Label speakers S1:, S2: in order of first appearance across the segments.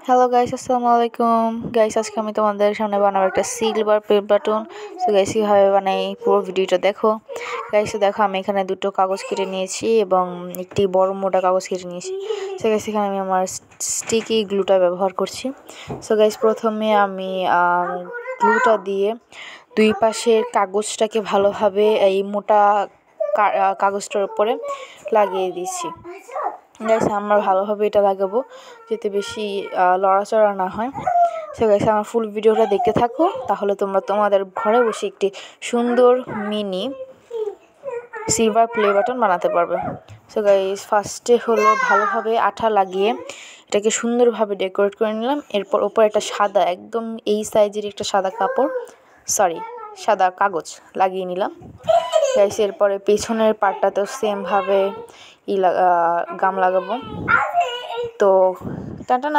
S1: Hello guys, আসসালামু আলাইকুম guys. আজকে আমি তোমাদের সামনে বানাবো একটা silver play button. So guys, কীভাবে বানাই পুরো ভিডিওটা দেখো। গাইস দেখো, আমি এখানে দুটো কাগজ কেটে নিয়েছি এবং একটি বড় মোটা কাগজ কেটে নিয়েছি। সো গাইস, এখানে আমি আমার স্টিকি গ্লুটা ব্যবহার করছি। সো গাইস, প্রথমে আমি গ্লুটা দিয়ে দুই পাশের কাগজটাকে ভালোভাবে এই মোটা কাগজটার উপরে লাগিয়ে দিচ্ছি। গাইস, আমরা ভালোভাবে এটা লাগাবো যাতে বেশি লড়াচড়া না হয়। সো গাইস, আমার ফুল ভিডিওটা দেখতে থাকো, তাহলে তোমরা তোমাদের ঘরে বসে একটি সুন্দর মিনি সিলভার প্লে বাটন বানাতে পারবে। সো গাইস, ফার্স্টে হলো ভালোভাবে আঠা লাগিয়ে এটাকে সুন্দরভাবে ডেকোরেট করে নিলাম। এরপর ওপর একটা সাদা, একদম এই সাইজের একটা সাদা সাদা কাগজ লাগিয়ে নিলাম। গাইস, এরপরে পেছনের পার্টটাতেও সেমভাবে গাম লাগাবো। তো টাটা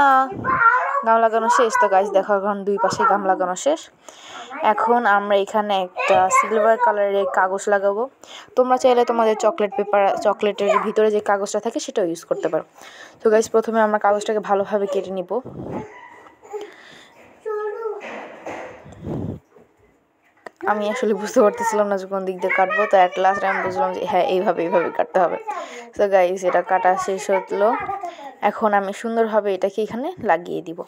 S1: গাম লাগানো শেষ। তো গাইস দেখো, এখন দুই পাশে গাম লাগানো শেষ। এখন আমরা এখানে একটা সিলভার কালারের কাগজ লাগাবো। তোমরা চাইলে তোমাদের চকলেটের ভিতরে যে কাগজটা থাকে সেটাও ইউজ করতে পারো। তো গাইস, প্রথমে আমরা কাগজটাকে ভালোভাবে কেটে নিব। আমি আসলে বুঝতে পারতেছিলাম না যে কোন দিক দিয়ে কাটবো, তো অ্যাট লাস্ট আমি বুঝলাম যে হ্যাঁ, এইভাবে কাটতে হবে। তো গাইস, এটা কাটা শেষ হলো। এখন আমি সুন্দরভাবে এটাকে এখানে লাগিয়ে দিব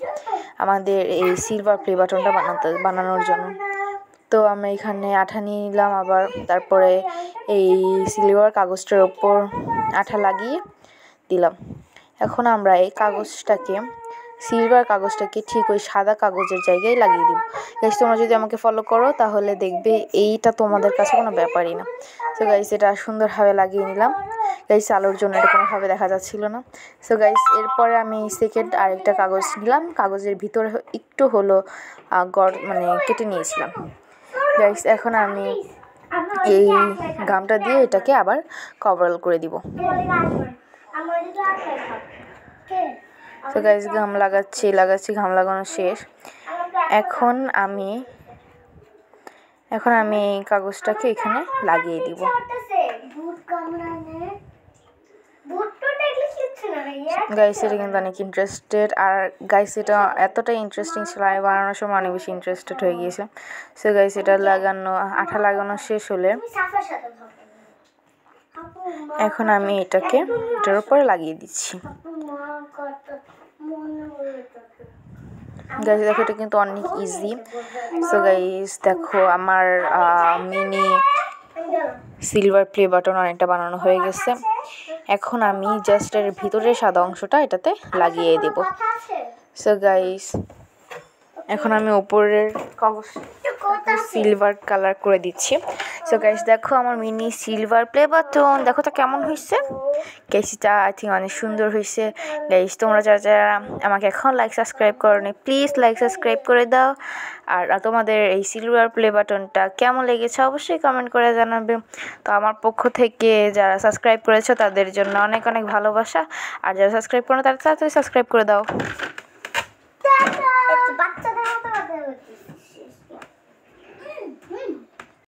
S1: আমাদের এই সিলভার প্লে বাটনটা বানানোর জন্য। তো আমি এখানে আঠা নিয়ে নিলাম, আবার তারপরে এই সিলভার কাগজটার ওপর আঠা লাগিয়ে দিলাম। এখন আমরা এই সিলভার কাগজটাকে ঠিক ওই সাদা কাগজের জায়গায় লাগিয়ে দিব। গাইস, তোমরা যদি আমাকে ফলো করো তাহলে দেখবে এইটা তোমাদের কাছে কোনো ব্যাপারই না। তো গাইস, এটা সুন্দরভাবে লাগিয়ে নিলাম। গাইস, আলোর জন্য এটা কোনোভাবে দেখা যাচ্ছিল না। সো গাইস, এরপরে আমি সেকেন্ড আরেকটা কাগজ নিলাম, কাগজের ভিতরে একটু হলো কেটে নিয়েছিলাম। গাইস, এখন আমি এই গামটা দিয়ে এটাকে আবার কভার করে দিব। তো গাইস, ঘাম লাগাচ্ছি ঘাম লাগানো শেষ। এখন আমি এই কাগজটাকে এখানে লাগিয়ে দিব। গাইস, এটা কিন্তু অনেক ইন্টারেস্টেড, আর গাইস এটা এতটাই ইন্টারেস্টিং ছিল, আমি বানানোর সময় অনেক বেশি ইন্টারেস্টেড হয়ে গিয়েছিলাম। সো গাইস, এটা আঠা লাগানো শেষ হলে এখন আমি এটার উপরে লাগিয়ে দিচ্ছি। গাইস দেখো, এটা কিন্তু অনেক ইজি। সো গাইস দেখো, আমার মিনি সিলভার প্লে বাটন অনেকটা বানানো হয়ে গেছে। এখন আমি জাস্ট এর ভিতরের সাদা অংশটা এটাতে লাগিয়ে দেব। সো গাইস, এখন আমি উপরের সিলভার কালার করে দিচ্ছি। সো গাইস দেখো, আমার মিনি সিলভার প্লে বাটন দেখো তো কেমন হয়েছে। গাইস, এটা আই থিঙ্ক অনেক সুন্দর হয়েছে। গাইস, তোমরা যারা আমাকে এখন সাবস্ক্রাইব করোনি, প্লিজ সাবস্ক্রাইব করে দাও। আর তোমাদের এই সিলভার প্লে বাটনটা কেমন লেগেছে অবশ্যই কমেন্ট করে জানাবে। তো আমার পক্ষ থেকে যারা সাবস্ক্রাইব করেছো তাদের জন্য অনেক অনেক ভালোবাসা, আর যারা সাবস্ক্রাইব করো তারা তাড়াতাড়ি সাবস্ক্রাইব করে দাও।